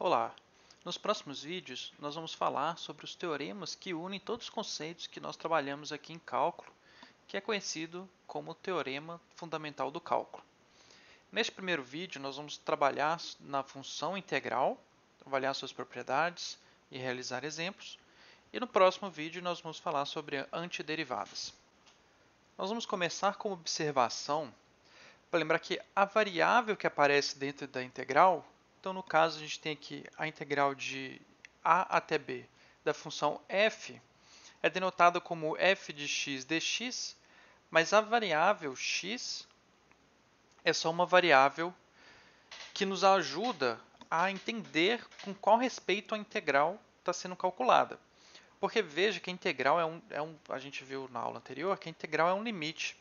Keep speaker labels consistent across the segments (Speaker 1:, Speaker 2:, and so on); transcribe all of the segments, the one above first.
Speaker 1: Olá! Nos próximos vídeos, nós vamos falar sobre os teoremas que unem todos os conceitos que nós trabalhamos aqui em cálculo, que é conhecido como o Teorema Fundamental do Cálculo. Neste primeiro vídeo, nós vamos trabalhar na função integral, avaliar suas propriedades e realizar exemplos. E no próximo vídeo, nós vamos falar sobre antiderivadas. Nós vamos começar com uma observação para lembrar que a variável que aparece dentro da integral, então no caso a gente tem aqui a integral de a até b da função f, é denotada como f de x dx, mas a variável x é só uma variável que nos ajuda a entender com qual respeito a integral está sendo calculada. Porque veja que a integral a gente viu na aula anterior que a integral é um limite.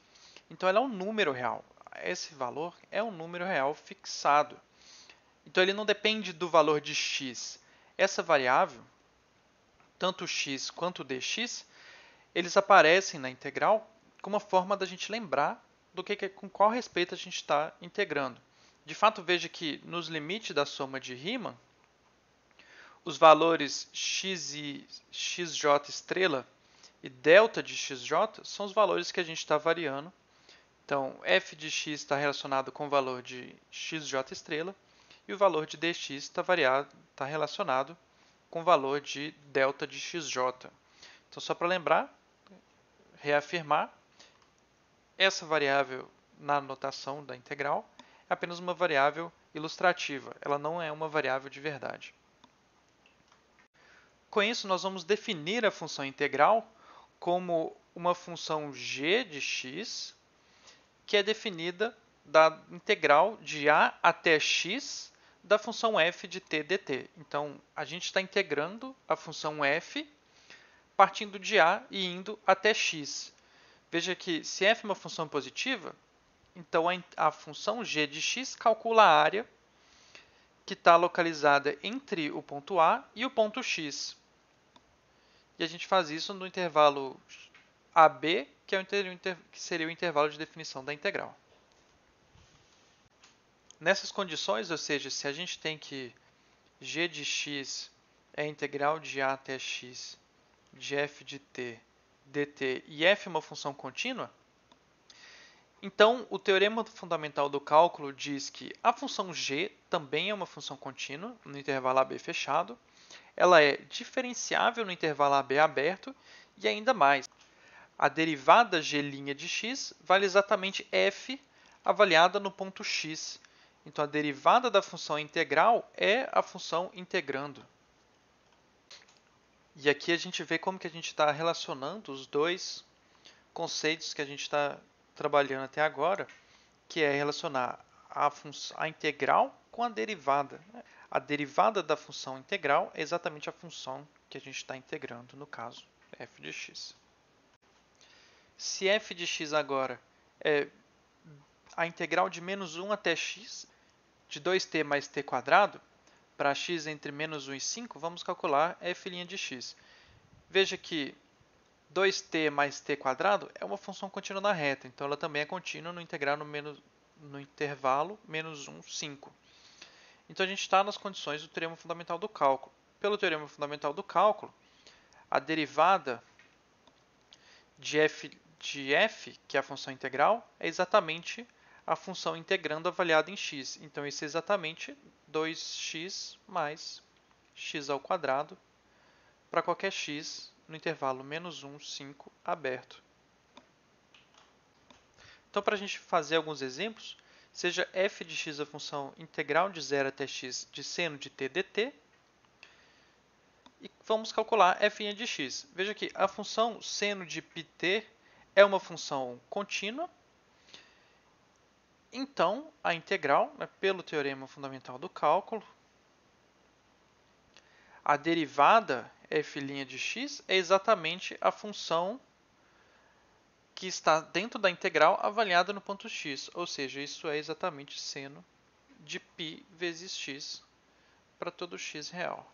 Speaker 1: Então ela é um número real. Esse valor é um número real fixado. Então ele não depende do valor de x. Essa variável, tanto o x quanto o dx, eles aparecem na integral como uma forma da gente lembrar com qual respeito a gente está integrando. De fato, veja que nos limites da soma de Riemann, os valores x e xj estrela e delta de xj são os valores que a gente está variando. Então, f de x está relacionado com o valor de xj estrela e o valor de dx está relacionado com o valor de delta de xj. Então, só para lembrar, reafirmar, essa variável na notação da integral é apenas uma variável ilustrativa, ela não é uma variável de verdade. Com isso, nós vamos definir a função integral como uma função g de x, que é definida da integral de a até x da função f de t dt. Então, a gente está integrando a função f partindo de a e indo até x. Veja que se f é uma função positiva, então a função g de x calcula a área que está localizada entre o ponto A e o ponto x. E a gente faz isso no intervalo AB, que seria o intervalo de definição da integral. Nessas condições, ou seja, se a gente tem que g de x é a integral de a até x de f de t dt e f é uma função contínua, então o teorema fundamental do cálculo diz que a função g também é uma função contínua no intervalo AB fechado, ela é diferenciável no intervalo AB aberto e ainda mais, a derivada g' de x vale exatamente f avaliada no ponto x. Então, a derivada da função integral é a função integrando. E aqui a gente vê como que a gente está relacionando os dois conceitos que a gente está trabalhando até agora, que é relacionar a integral com a derivada. A derivada da função integral é exatamente a função que a gente está integrando, no caso, f de x. Se f de x agora é a integral de menos 1 até x de 2t mais t quadrado, para x entre menos 1 e 5, vamos calcular f' de x. Veja que 2t mais t quadrado é uma função contínua na reta, então ela também é contínua no intervalo menos 1, 5. Então a gente está nas condições do teorema fundamental do cálculo. Pelo teorema fundamental do cálculo, a derivada de f, que é a função integral, é exatamente a função integrando avaliada em x. Então, isso é exatamente 2x mais x ao quadrado para qualquer x no intervalo menos 1, 5 aberto. Então, para a gente fazer alguns exemplos, seja f de x a função integral de 0 até x de seno de t dt, e vamos calcular f' de x. Veja que a função seno de πt é uma função contínua, então a integral, pelo teorema fundamental do cálculo, a derivada f' de x é exatamente a função que está dentro da integral avaliada no ponto x, ou seja, isso é exatamente seno de π vezes x para todo x real.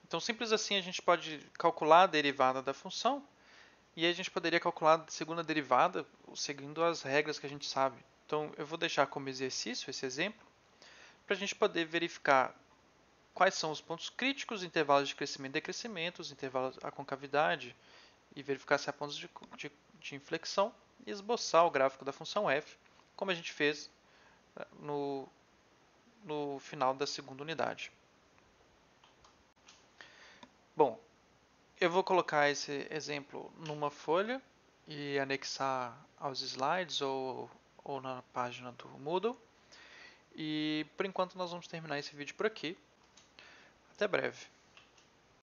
Speaker 1: Então, simples assim, a gente pode calcular a derivada da função e aí a gente poderia calcular a segunda derivada seguindo as regras que a gente sabe. Então, eu vou deixar como exercício esse exemplo. para a gente poder verificar quais são os pontos críticos, intervalos de crescimento e decrescimento, os intervalos, a concavidade, e verificar se há pontos de inflexão, e esboçar o gráfico da função f, como a gente fez no final da segunda unidade. Bom, eu vou colocar esse exemplo numa folha e anexar aos slides ou na página do Moodle. E por enquanto nós vamos terminar esse vídeo por aqui. Até breve.